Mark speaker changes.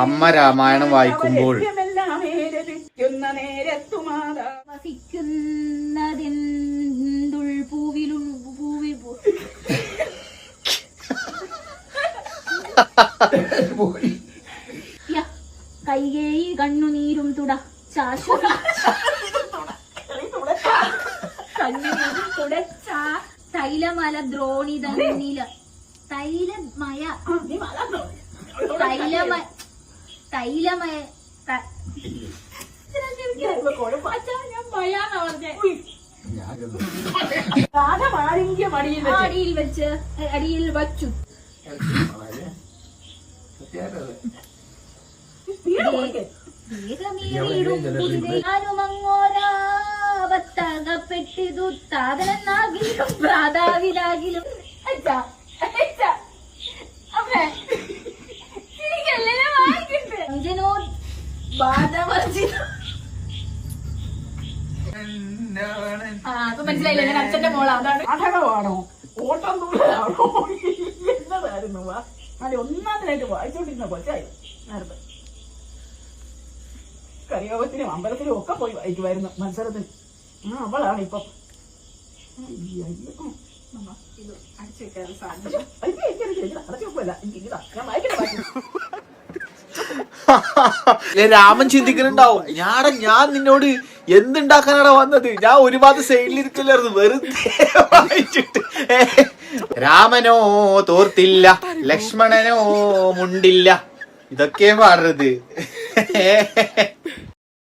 Speaker 1: അമ്മ രാമായണം വായിക്കുമ്പോൾ
Speaker 2: കൈകേയി കണ്ണുനീരും തുട കണ്ണുനീരും തുടച്ച തൈലമല ദ്രോണിതന്നില തൈലമയ തൈലമയ അടിയിൽ വെച്ച് അടിയിൽ വച്ചു ാനുമങ്ങോരാപത്തകപ്പെട്ടിതു താതനാകിലും പ്രാതാവിലാകിലും മനസ്സിലായില്ല ഞാൻ അച്ഛന്റെ മോളാണ്.
Speaker 3: നാടകമാണോ ഓട്ടം തുള്ളലാണോ എന്നതായിരുന്നു നല്ല ഒന്നാമതായിട്ട് വായിച്ചോണ്ടിരുന്ന കൊച്ചായി നേരത്തെ. കരിയോഗത്തിനും അമ്പലത്തിനും ഒക്കെ പോയി വായിക്കുമായിരുന്നു മത്സരത്തിന്. അവളാണ് ഇപ്പം ഇത് അടിച്ചു വെക്കാൻ സാധിക്കും. അടച്ചു വെക്കുമല്ല എനിക്കിതാ ഞാൻ വായിക്കട്ടെ.
Speaker 1: രാമൻ ചിന്തിക്കുന്നുണ്ടാവും ഞാൻ നിന്നോട് എന്തുണ്ടാക്കാനാണ് വന്നത്, ഞാൻ ഒരുപാട് സൈഡിലിരിക്കില്ലായിരുന്നു വെറുതെ വായിച്ചിട്ട്. രാമനോ തോർത്തില്ല ലക്ഷ്മണനോ മുണ്ടില്ല, ഇതൊക്കെ പാടുന്നത്.